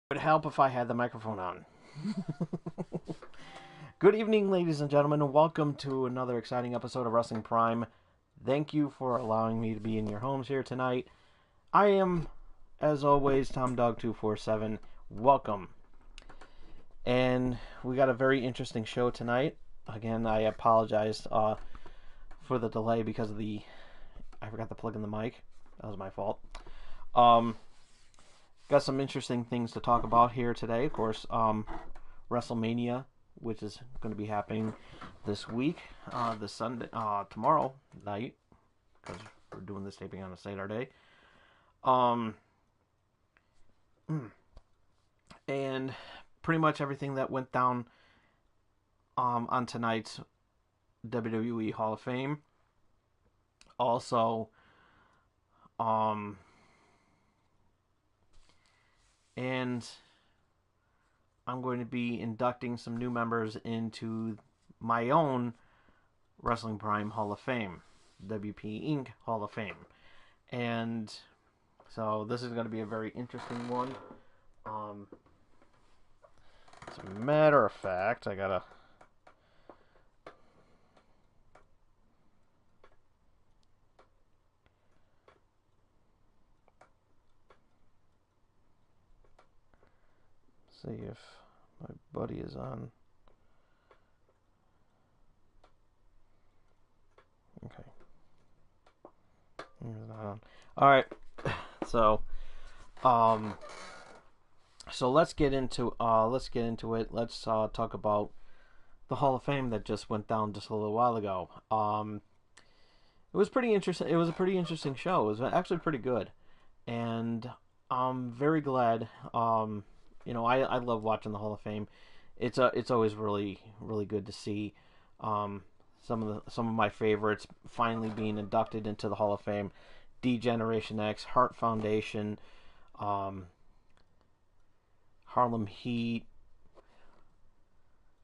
It would help if I had the microphone on. Good evening, ladies and gentlemen, and welcome to another exciting episode of Wrestling Prime. Thank you for allowing me to be in your homes here tonight. I am, as always, TomDog247. Welcome. And we got a very interesting show tonight. Again, I apologize for the delay because of I forgot to plug in the mic. That was my fault. Got some interesting things to talk about here today. Of course, Wrestle Mania, which is going to be happening this week, this Sunday, tomorrow night, because we're doing this taping on a Saturday. And pretty much everything that went down on tonight's WWE Hall of Fame. Also, and I'm going to be inducting some new members into my own Wrestling Prime Hall of Fame, WP Inc. Hall of Fame. And so this is going to be a very interesting one. As a matter of fact, I gotta see if my buddy is on. Okay. He's not on. Alright. So let's get into it. Let's talk about the Hall of Fame that just went down just a little while ago. It was pretty interesting. It was a pretty interesting show. It was actually pretty good, and I'm very glad. I love watching the Hall of Fame. It's always really good to see some of my favorites finally being inducted into the Hall of Fame. D-Generation X, Heart Foundation, Harlem Heat,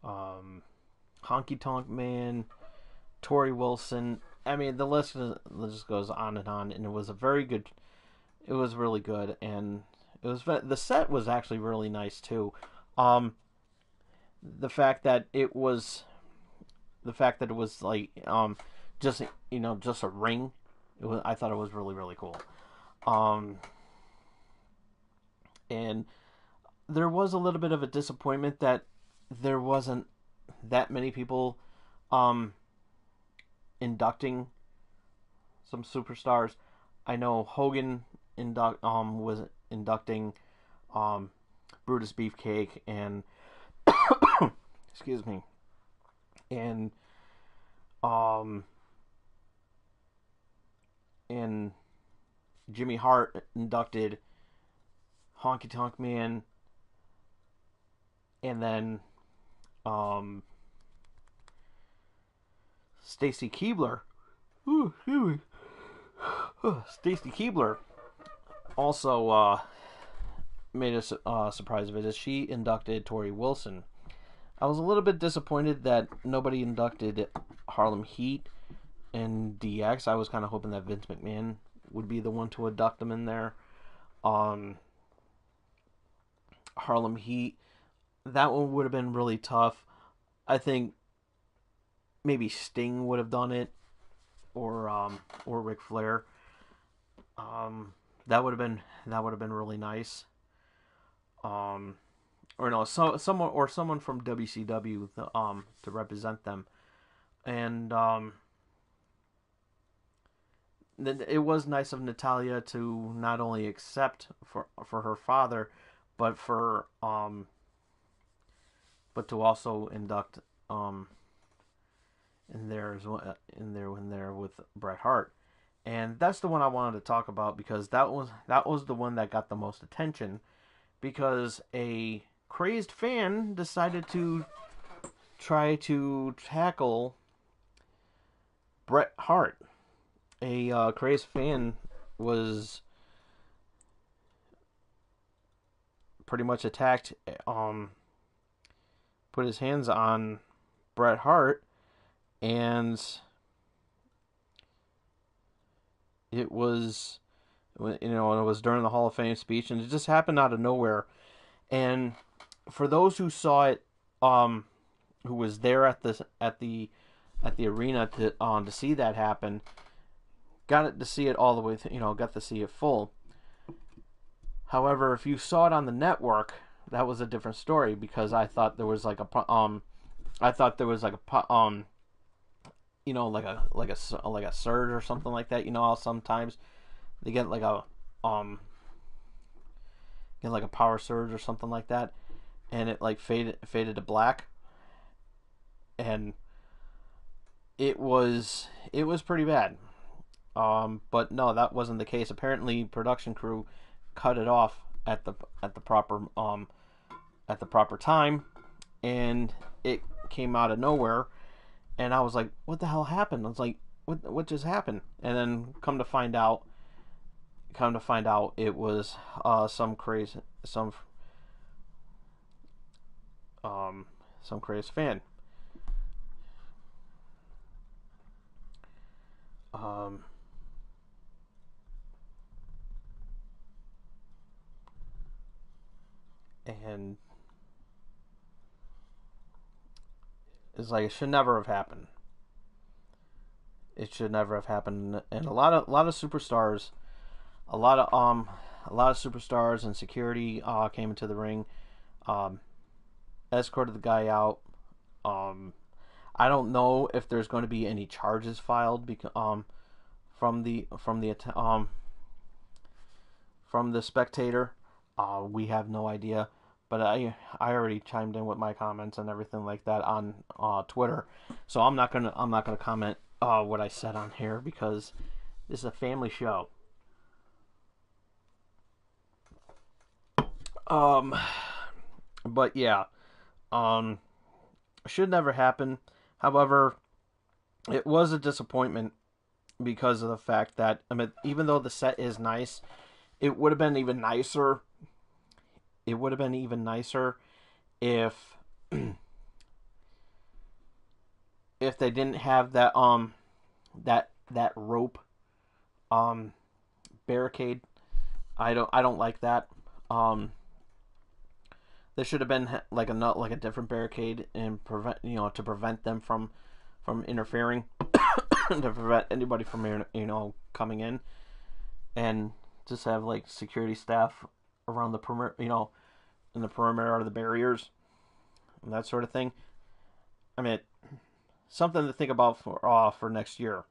Honky Tonk Man, Tori Wilson. I mean, the list just goes on, and it was a very good. It was really good, and the set was actually really nice too. The fact that it was like just just a ring. I thought it was really cool. And there was a little bit of a disappointment that there wasn't that many people inducting some superstars. I know Hogan was inducting Brutus Beefcake and excuse me, and and Jimmy Hart inducted Honky Tonk Man, and then Stacy Keibler. Stacy Keibler also made a surprise visit. She inducted Tori Wilson. I was a little bit disappointed that nobody inducted Harlem Heat and DX. I was kind of hoping that Vince McMahon would be the one to induct them in there. Harlem Heat, that one would have been really tough. I think maybe Sting would have done it, or Ric Flair. That would have been really nice. Or no, someone from WCW to represent them, and then it was nice of Natalia to not only accept for her father, but but to also induct in there with Bret Hart. And that's the one I wanted to talk about because that was the one that got the most attention, because a crazed fan decided to try to tackle Bret Hart. A crazed fan was pretty much attacked, put his hands on Bret Hart, and it was, it was during the Hall of Fame speech, and it just happened out of nowhere. And for those who saw it, who was there at the arena to see that happen, got it to see it all the way, got to see it full. However, if you saw it on the network, that was a different story, because I thought there was like a like a surge or something like that. How sometimes they get like a power surge or something like that, and it like faded to black, and it was pretty bad. But no, that wasn't the case. Apparently, production crew cut it off at the proper time, and it came out of nowhere. And I was like, "What the hell happened?" I was like, "What just happened?" And then come to find out, it was some crazy fan. Um, and it's like, it should never have happened. It should never have happened. And a lot of superstars, a lot of superstars and security came into the ring, um, escorted the guy out. Um, I don't know if there's going to be any charges filed because from the spectator. We have no idea, but I already chimed in with my comments and everything like that on Twitter, so I'm not gonna comment what I said on here, because this is a family show. Um, but yeah, um, should never happen. However, it was a disappointment because of the fact that, I mean, even though the set is nice, it would have been even nicer. It would have been even nicer if if they didn't have that rope um barricade. I don't like that. Um, there should have been like a different barricade, and to prevent them from interfering, to prevent anybody from coming in, and just have like security staff around the perimeter, in the perimeter of the barriers and that sort of thing. I mean, something to think about for next year.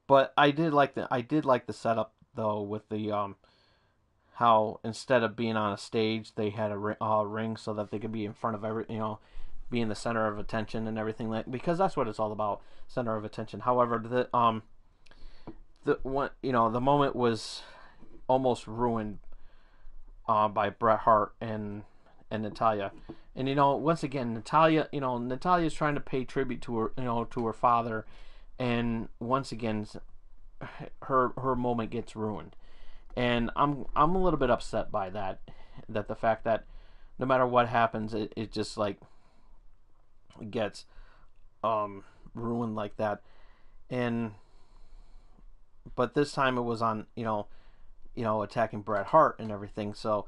But I did like the setup though, with the how instead of being on a stage, they had a ring, so that they could be in front of be in the center of attention and everything, like, because that's what it's all about, center of attention. However, the moment was almost ruined by Bret Hart and Natalia. And once again, Natalia's trying to pay tribute to her father, and once again, her moment gets ruined. And I'm a little bit upset by that, the fact that no matter what happens, it just like gets ruined like that. And but this time it was on attacking Bret Hart and everything. So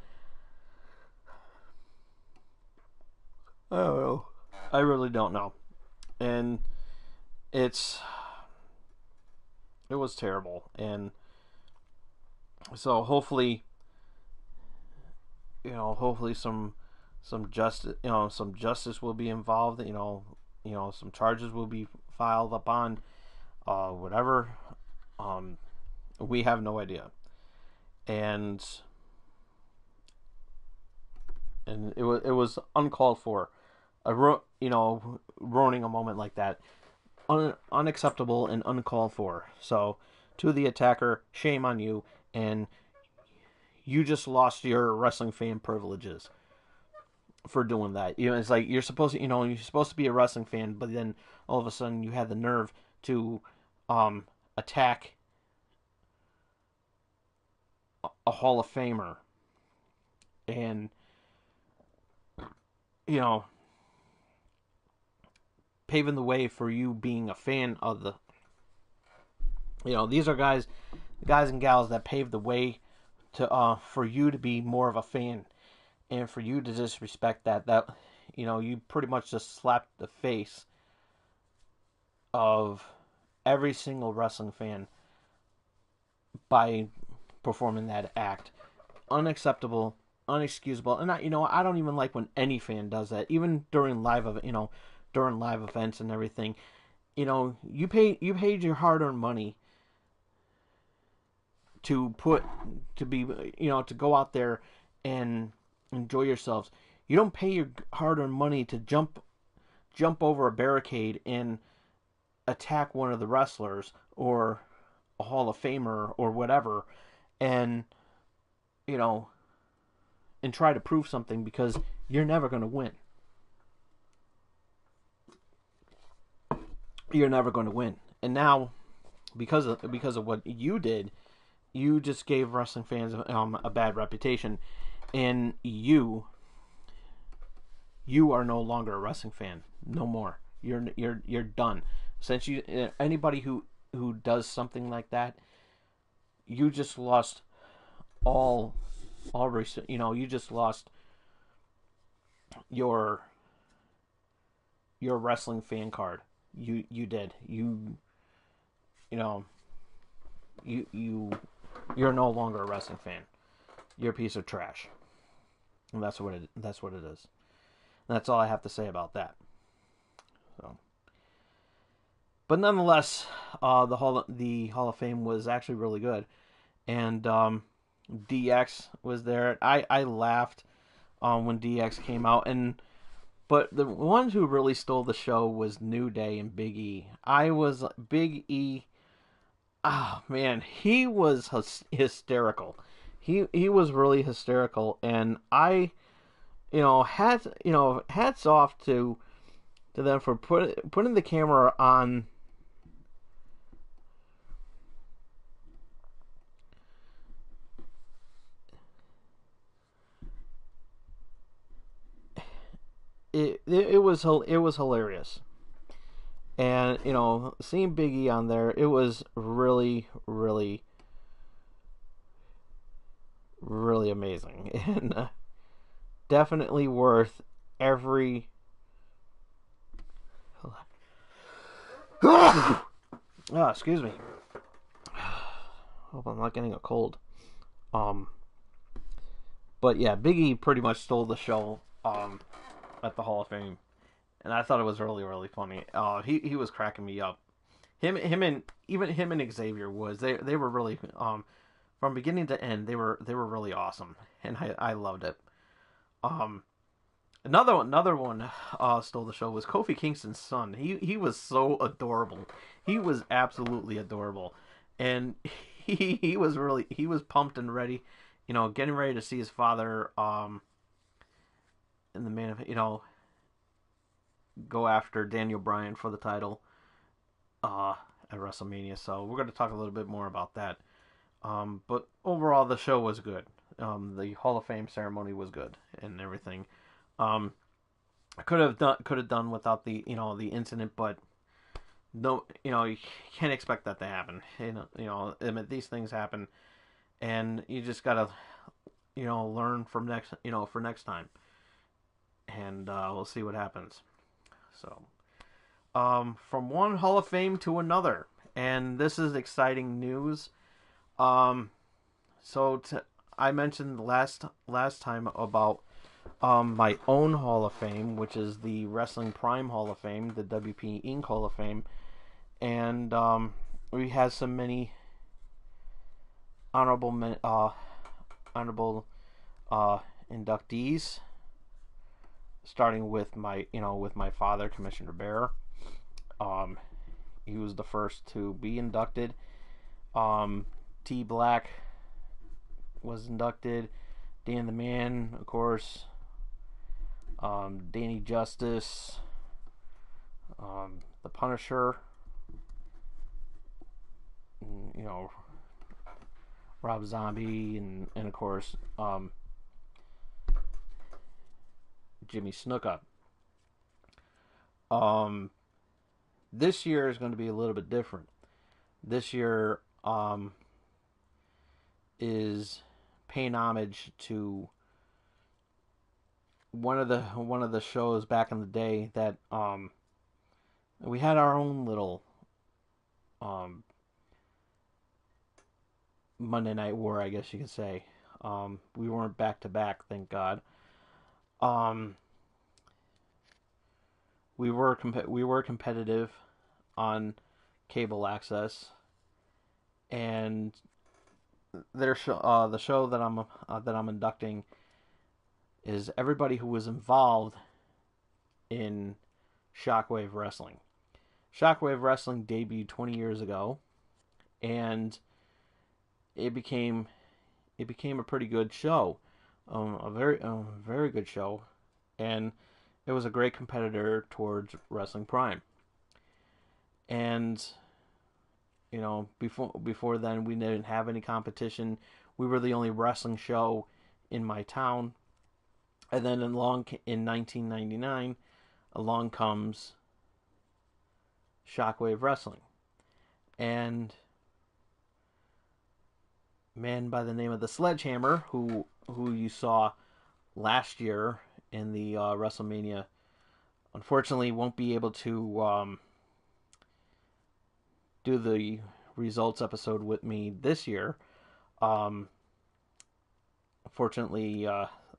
I don't know. I really don't know. And it's it was terrible. And so hopefully some justice will be involved. Some charges will be filed upon whatever. We have no idea. And it was uncalled for. Ruining a moment like that, unacceptable and uncalled for. So, to the attacker, shame on you, and you just lost your wrestling fan privileges for doing that. It's like you're supposed to be a wrestling fan, but then all of a sudden you had the nerve to attack a Hall of Famer, and you know paving the way for you being a fan of the. These are guys and gals that paved the way to for you to be more of a fan, and for you to disrespect that you pretty much just slapped the face of every single wrestling fan by performing that act. Unacceptable, unexcusable, and I don't even like when any fan does that, even during during live events and everything. You paid your hard-earned money to put to be to go out there and enjoy yourselves. You don't pay your hard-earned money to jump over a barricade and attack one of the wrestlers or a Hall of Famer or whatever, and you know and try to prove something, because you're never going to win. You're never going to win. And now, because of what you did, you just gave wrestling fans a bad reputation, and you are no longer a wrestling fan. No more. You're done. Since anybody who does something like that, you just lost all you just lost your wrestling fan card. You did. You know you're no longer a wrestling fan. You're a piece of trash. And that's what it is. And that's all I have to say about that. So, but nonetheless, the Hall of Fame was actually really good, and DX was there. I laughed when DX came out, but the ones who really stole the show was New Day and Big E. Big E. Oh man, he was hysterical. He was really hysterical, and hats off to them for putting the camera on. It was hilarious, and seeing Big E on there, it was really, really, really amazing, and definitely worth every. Excuse me. Hope I'm not getting a cold. But yeah, Big E pretty much stole the show at the Hall of Fame, and I thought it was really, really funny. He was cracking me up. Him and Xavier Woods, they were really from beginning to end, they were really awesome, and I loved it. Another one stole the show was Kofi Kingston's son. He was so adorable. He was absolutely adorable, and he was pumped and ready, getting ready to see his father in the go after Daniel Bryan for the title at Wrestle Mania. So we're going to talk a little bit more about that. But overall, the show was good. The Hall of Fame ceremony was good and everything. I could have done without the incident, but no, you can't expect that to happen. I mean, these things happen, and you just gotta learn from for next time, and we'll see what happens. So, from one Hall of Fame to another, and this is exciting news. I mentioned last time about my own Hall of Fame, which is the Wrestling Prime Hall of Fame, the WP Inc. Hall of Fame, and we had so many honorable inductees, starting with my father, Commissioner Bear. He was the first to be inducted. T Black was inducted. Dan the Man, of course. Danny Justice. The Punisher. Rob Zombie, and of course, Jimmy Snuka. This year is going to be a little bit different. This year is paying homage to one of the shows back in the day that we had our own little um Monday Night War, I guess you could say. We weren't back to back, thank God. Um, we were competitive on cable access, and the show that I'm inducting is everybody who was involved in Shockwave Wrestling. Shockwave Wrestling debuted 20 years ago, and it became a pretty good show, very good show, and it was a great competitor towards Wrestling Prime. And before then, we didn't have any competition. We were the only wrestling show in my town. And then in 1999, along comes Shockwave Wrestling, and man by the name of the Sledgehammer, who you saw last year in the Wrestle Mania, unfortunately won't be able to do the results episode with me this year. Unfortunately,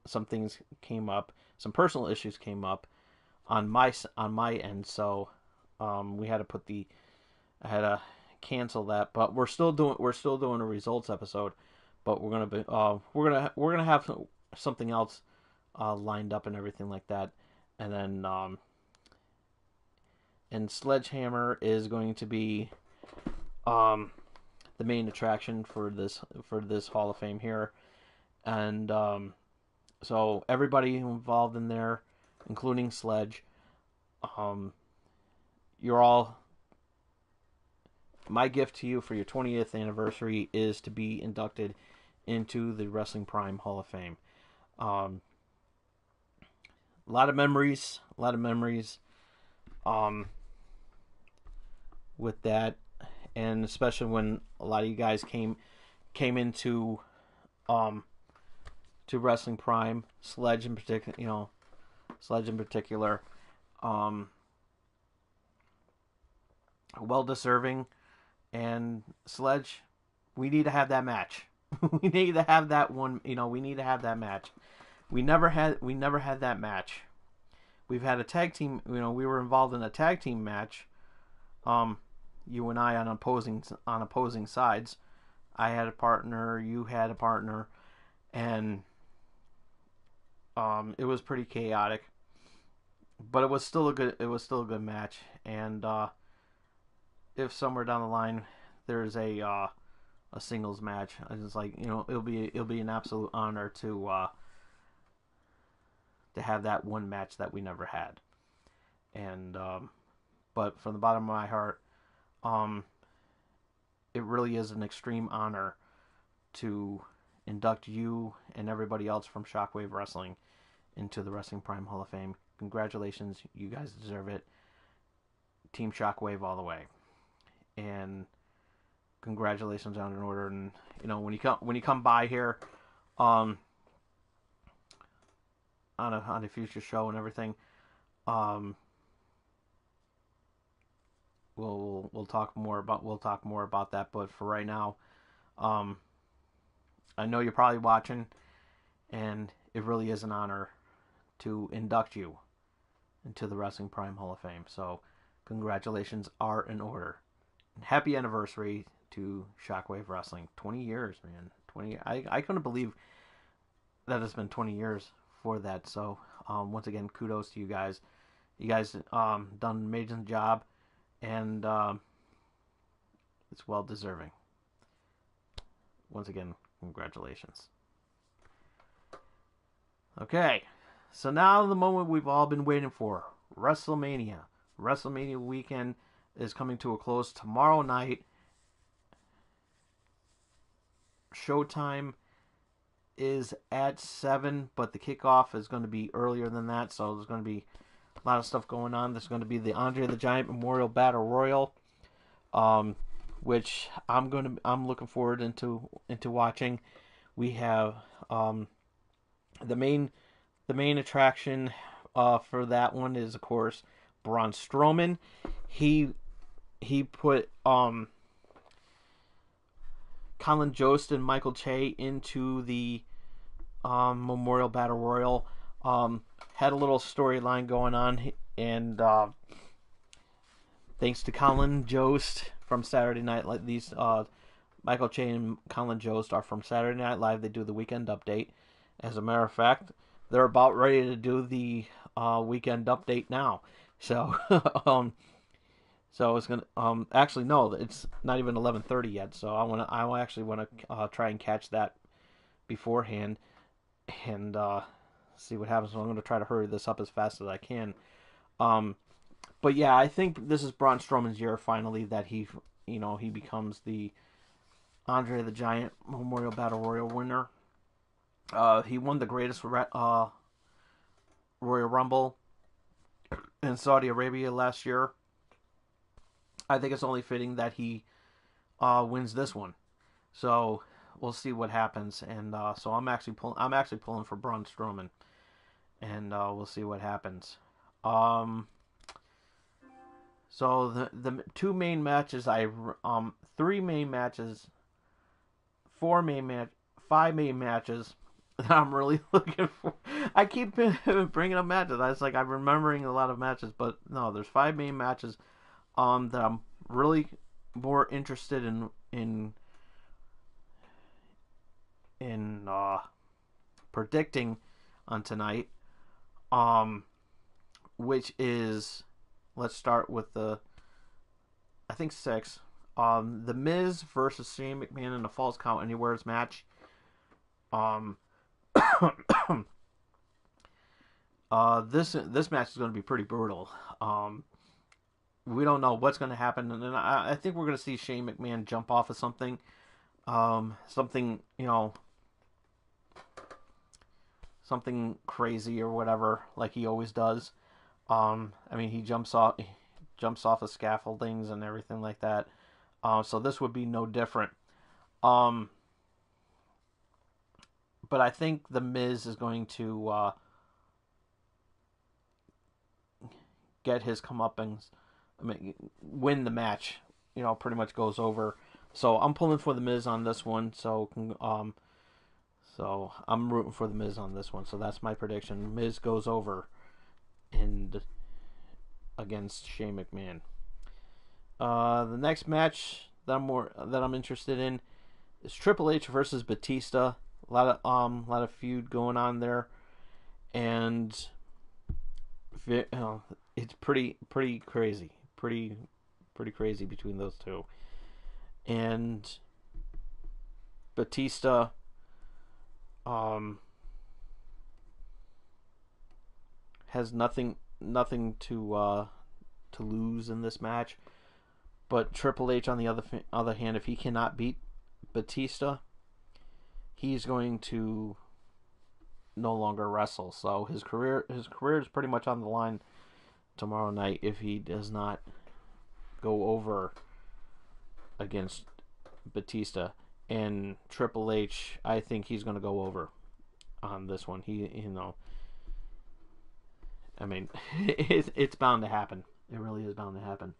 some things came up, some personal issues came up on my end, so we had to I had to cancel that. But we're still doing a results episode, but we're gonna have something else lined up and everything like that, and then and Sledgehammer is going to be the main attraction for this Hall of Fame here, and so everybody involved in there, including Sledge, you're all. My gift to you for your 20th anniversary is to be inducted into the Wrestling Prime Hall of Fame. A lot of memories, with that, and especially when a lot of you guys came into to Wrestling Prime, Sledge in particular, well deserving. And Sledge, we need to have that match. We need to have that one. We need to have that match. We never had that match. We've had a tag team. We were involved in a tag team match. You and I on opposing sides. I had a partner. You had a partner, and it was pretty chaotic. But it was still a good match. And if somewhere down the line there's a singles it'll be an absolute honor to have that one match that we never had. And but from the bottom of my heart, it really is an extreme honor to induct you and everybody else from Shockwave Wrestling into the Wrestling Prime Hall of Fame. Congratulations, you guys deserve it. Team Shockwave all the way. And congratulations on an order. And when you come by here on a future show and everything, we'll talk more about that. But for right now, I know you're probably watching, and it really is an honor to induct you into the Wrestling Prime Hall of Fame. So congratulations are in order. Happy anniversary to Shockwave Wrestling. 20 years, man. 20. I couldn't believe that it's been 20 years for that. So once again, kudos to you guys. You guys done an amazing job, and it's well deserving. Once again, congratulations. Okay, so now the moment we've all been waiting for. WrestleMania. WrestleMania weekend is coming to a close tomorrow night. Showtime is at 7, but the kickoff is going to be earlier than that, so there's going to be a lot of stuff going on. There's going to be the Andre the Giant Memorial Battle Royal, which I'm looking forward into watching. We have the main the main attraction for that one is, of course, Braun Strowman. He put Colin Jost and Michael Che into the Memorial Battle Royal. Had a little storyline going on, and thanks to Colin Jost from Saturday Night Live, these Michael Che and Colin Jost are from Saturday Night Live. They do the Weekend Update. As a matter of fact, they're about ready to do the Weekend Update now. So, so it's gonna actually no, it's not even 11:30 yet. So I actually want to try and catch that beforehand and see what happens. So I'm gonna try to hurry this up as fast as I can. But yeah, I think this is Braun Strowman's year finally that he becomes the Andre the Giant Memorial Battle Royal winner. He won the greatest Royal Rumble in Saudi Arabia last year. I think it's only fitting that he wins this one. So we'll see what happens. And so I'm actually pulling for Braun Strowman, and we'll see what happens. So the two main matches, three main matches, five main matches that I'm really looking for. I keep bringing up matches. I was like, I'm remembering a lot of matches, but no, there's five main matches that I'm really more interested in predicting on tonight. Which is, let's start with I think 6. The Miz versus Shane McMahon in a Falls Count Anywhere's match. This match is going to be pretty brutal. We don't know what's going to happen, and I think we're going to see Shane McMahon jump off of something, something something crazy or whatever, like he always does. I mean, he jumps off of scaffoldings and everything like that. So this would be no different. But I think the Miz is going to get his comeuppance. I mean, win the match. Pretty much goes over. So I'm pulling for the Miz on this one. So I'm rooting for the Miz on this one. So that's my prediction. Miz goes over and against Shane McMahon. The next match that I'm interested in is Triple H versus Batista. A lot of feud going on there, and it's pretty crazy, pretty crazy between those two. And Batista, has nothing to lose in this match. But Triple H, on the other hand, if he cannot beat Batista, he's going to no longer wrestle. So his career is pretty much on the line tomorrow night if he does not go over against Batista. And Triple H, I think he's going to go over on this one. I mean, it's bound to happen. It really is bound to happen.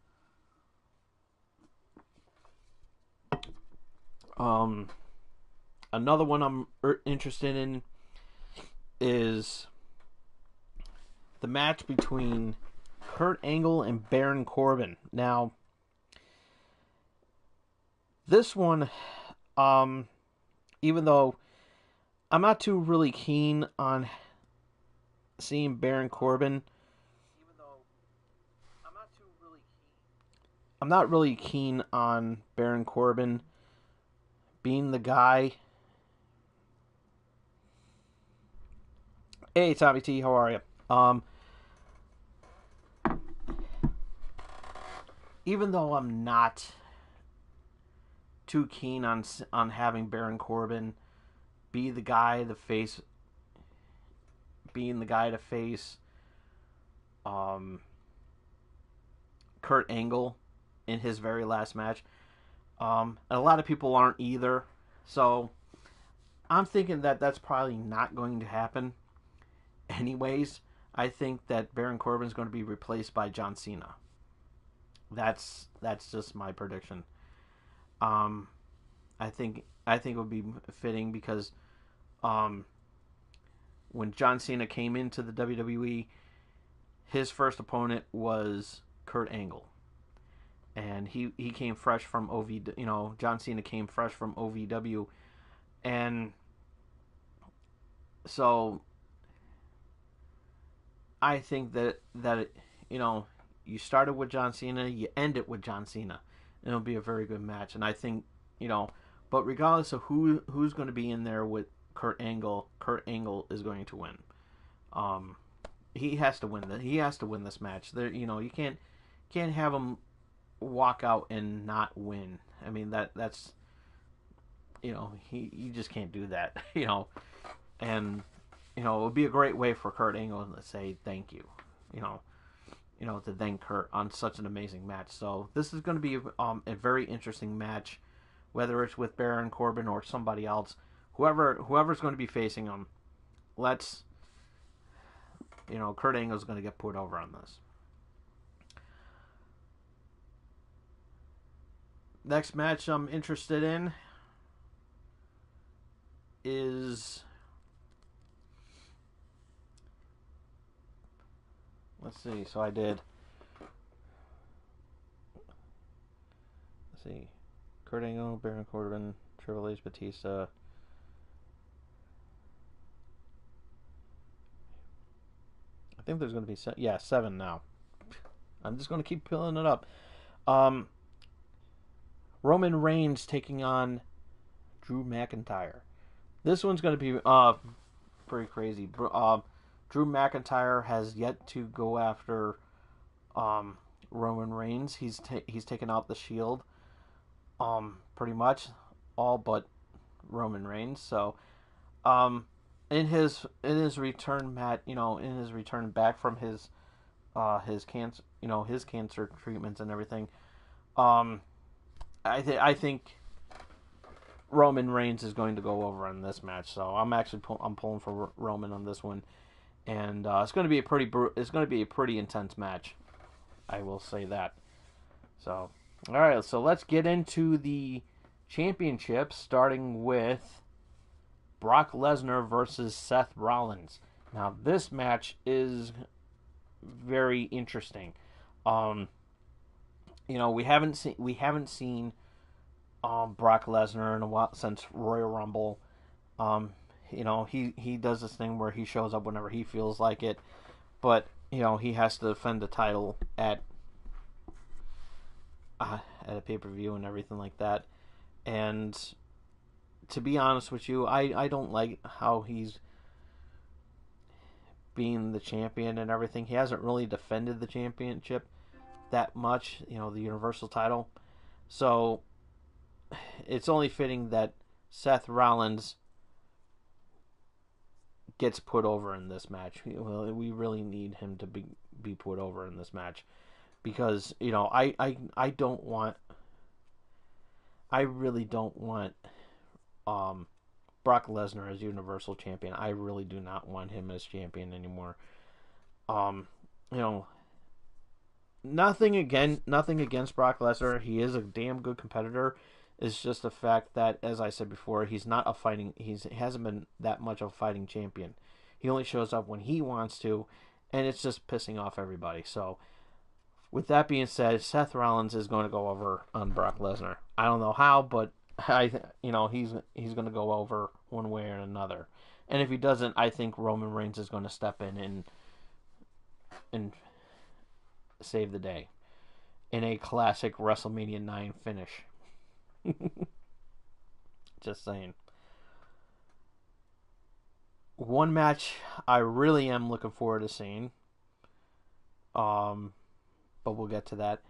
Another one I'm interested in is the match between Kurt Angle and Baron Corbin. Now, this one, even though I'm not too really keen on seeing Baron Corbin, I'm not really keen on Baron Corbin being the guy. Hey, Tommy T, how are you? Even though I'm not too keen on having Baron Corbin be the guy to face, Kurt Angle in his very last match. And a lot of people aren't either. So I'm thinking that that's probably not going to happen. anyways, I think that Baron Corbin is going to be replaced by John Cena. That's just my prediction. Um, I think it would be fitting because um, when John Cena came into the WWE, his first opponent was Kurt Angle, and he came fresh from OV. John Cena came fresh from OVW, and so I think that you started with John Cena, you end it with John Cena, and it'll be a very good match. And I think but regardless of who's going to be in there with Kurt Angle is going to win. Um, he has to win He has to win this match. You can't have him walk out and not win. I mean that's you just can't do that. And it would be a great way for Kurt Angle to say thank you. To thank Kurt on such an amazing match. So this is going to be a very interesting match, whether it's with Baron Corbin or somebody else, whoever's going to be facing him. Kurt Angle's going to get put over on this. Next match I'm interested in is, let's see. So I did. Let's see. Kurt Angle, Baron Corbin, Triple H, Batista. I think there's going to be 7 now. I'm just going to keep filling it up. Roman Reigns taking on Drew McIntyre. This one's going to be pretty crazy. Drew McIntyre has yet to go after Roman Reigns. He's taken out the Shield, pretty much all but Roman Reigns. So, in his return, in his return back from his cancer, his cancer treatments and everything, I think Roman Reigns is going to go over on this match. So I'm pulling for Roman on this one. And it's going to be a pretty intense match. I will say that. So, all right. So let's get into the championship, starting with Brock Lesnar versus Seth Rollins. Now, this match is very interesting. We haven't seen Brock Lesnar in a while since Royal Rumble. He does this thing where he shows up whenever he feels like it, but he has to defend the title at a pay-per-view and everything like that. And to be honest with you, I don't like how he's being the champion and everything. He hasn't really defended the championship that much, the Universal title. So it's only fitting that Seth Rollins gets put over in this match. We really need him to be put over in this match because I really don't want Brock Lesnar as Universal Champion. I really do not want him as champion anymore. Nothing against Brock Lesnar. He is a damn good competitor. It's just the fact that, as I said before, he hasn't been that much of a fighting champion. He only shows up when he wants to, and it's just pissing off everybody. So, with that being said, Seth Rollins is going to go over on Brock Lesnar. I don't know how, but he's going to go over one way or another. And if he doesn't, I think Roman Reigns is going to step in and save the day in a classic WrestleMania 9 finish. Just saying. One match I really am looking forward to seeing. But we'll get to that.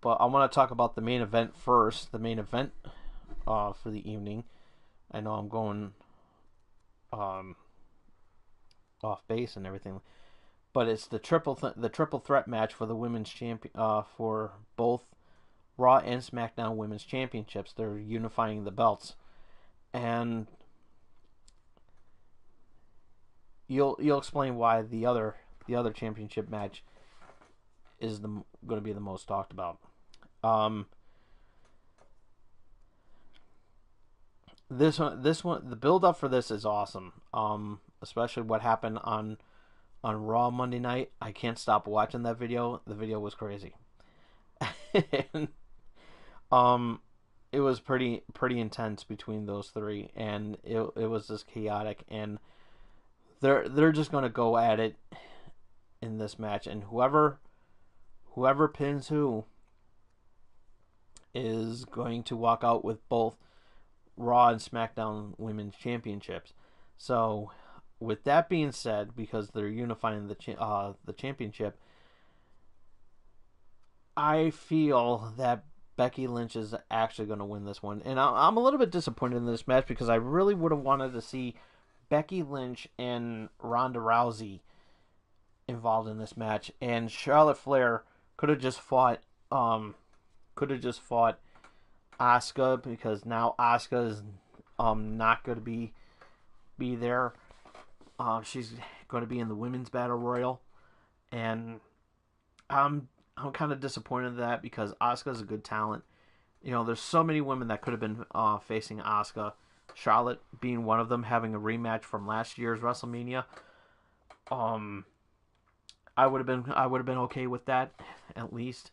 But I want to talk about the main event first. The main event for the evening. I know I'm going off base and everything, but it's the triple threat match for the women's champion for both Raw and SmackDown Women's Championships. They're unifying the belts. And you'll explain why the other championship match is going to be the most talked about. Um, this one, the build up for this is awesome. Especially what happened on Raw Monday night. I can't stop watching that video. The video was crazy. and, um, it was pretty intense between those three, and it was just chaotic. And they're just gonna go at it in this match, and whoever pins who is going to walk out with both Raw and SmackDown Women's Championships. So, with that being said, because they're unifying the championship, I feel that Becky Lynch is actually going to win this one, and I'm a little bit disappointed in this match because I really would have wanted to see Becky Lynch and Ronda Rousey involved in this match, and Charlotte Flair could have just fought Asuka, because now Asuka is not going to be there. She's going to be in the women's battle royal, and I'm kind of disappointed in that because Asuka's a good talent. There's so many women that could have been facing Asuka. Charlotte being one of them, having a rematch from last year's Wrestle Mania. I would have been okay with that, at least.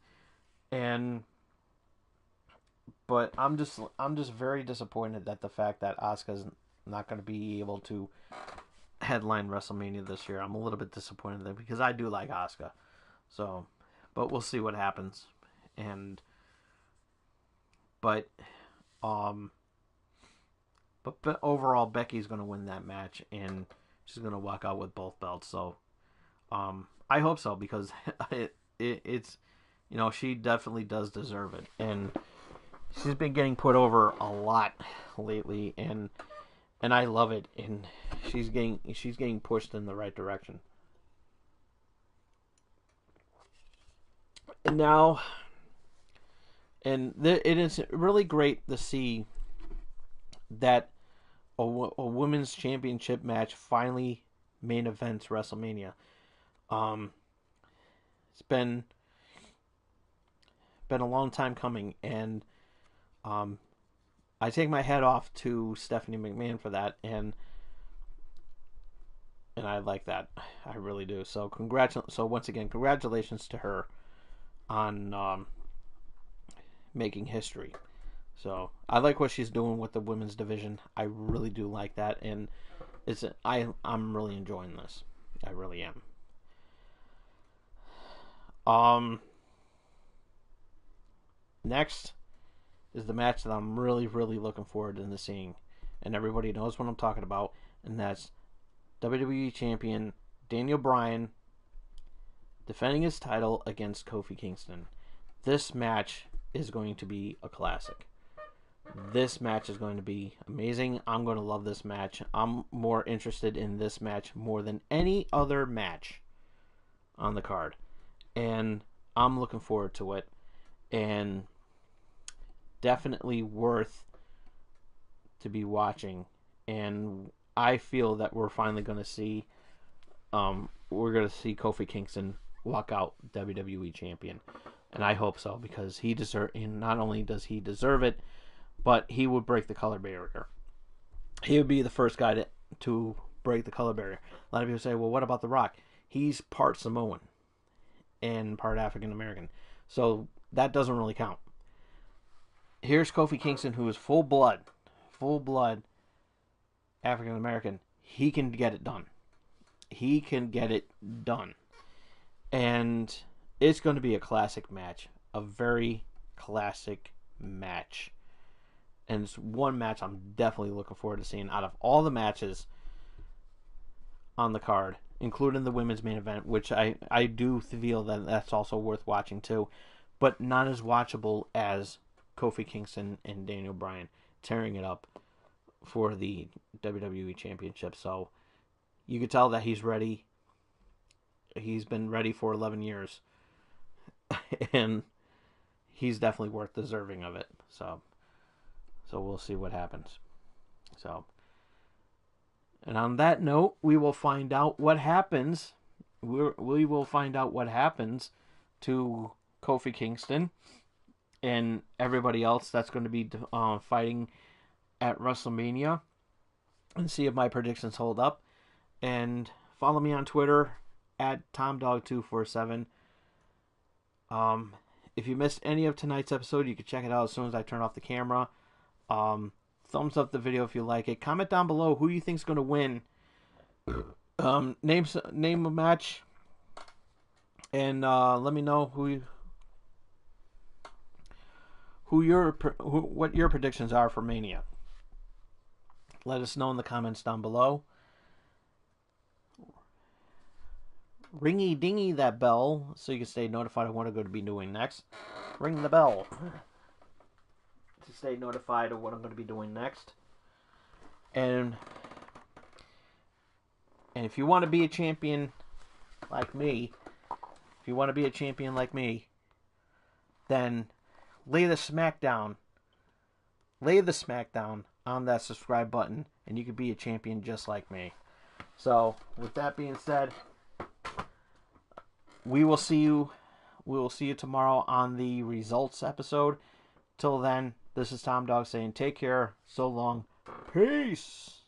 But I'm just very disappointed that the fact that Asuka's not going to be able to headline WrestleMania this year. I'm a little bit disappointed there because I do like Asuka. So, but we'll see what happens. But overall, Becky's going to win that match, and she's going to walk out with both belts. So, I hope so, because it's she definitely does deserve it, and she's been getting put over a lot lately, and I love it, and she's getting pushed in the right direction. And now, it is really great to see that a women's championship match finally main events WrestleMania. It's been a long time coming, and I take my hat off to Stephanie McMahon for that, and I like that. I really do. So once again, congratulations to her on making history. So I like what she's doing with the women's division. I really do like that, and I'm really enjoying this. I really am. Next is the match that I'm really, really looking forward to seeing, and everybody knows what I'm talking about, and that's WWE Champion Daniel Bryan defending his title against Kofi Kingston. This match is going to be a classic. This match is going to be amazing. I'm going to love this match. I'm more interested in this match more than any other match on the card, and I'm looking forward to it, and definitely worth to be watching. And I feel that we're finally going to see Kofi Kingston walk out WWE champion, and I hope so, because and not only does he deserve it, but he would break the color barrier. He would be the first guy to break the color barrier. A lot of people say, well, what about The Rock? He's part Samoan and part African American, so that doesn't really count. Here's Kofi Kingston, who is full blood African American. He can get it done. And it's going to be a classic match. A very classic match. And it's one match I'm definitely looking forward to seeing out of all the matches on the card, including the women's main event, which I do feel that that's also worth watching too, but not as watchable as Kofi Kingston and Daniel Bryan tearing it up for the WWE Championship. So you could tell that he's ready. He's been ready for 11 years. And he's definitely worth deserving of it. So we'll see what happens. So And on that note, we will find out what happens. We will find out what happens to Kofi Kingston and everybody else that's going to be fighting at Wrestle Mania, and see if my predictions hold up. And follow me on Twitter at TomDog247. If you missed any of tonight's episode, you can check it out as soon as I turn off the camera. Thumbs up the video if you like it. Comment down below who you think's going to win. Name a match, and let me know what your predictions are for Mania. Let us know in the comments down below. Ringy dingy that bell so you can stay notified of what I'm going to be doing next. Ring the bell to stay notified of what I'm going to be doing next. And if you want to be a champion like me, then lay the smackdown on that subscribe button, and you could be a champion just like me. So, with that being said, we will see you tomorrow on the results episode. Till then, this is Tom Dog saying take care, so long, peace.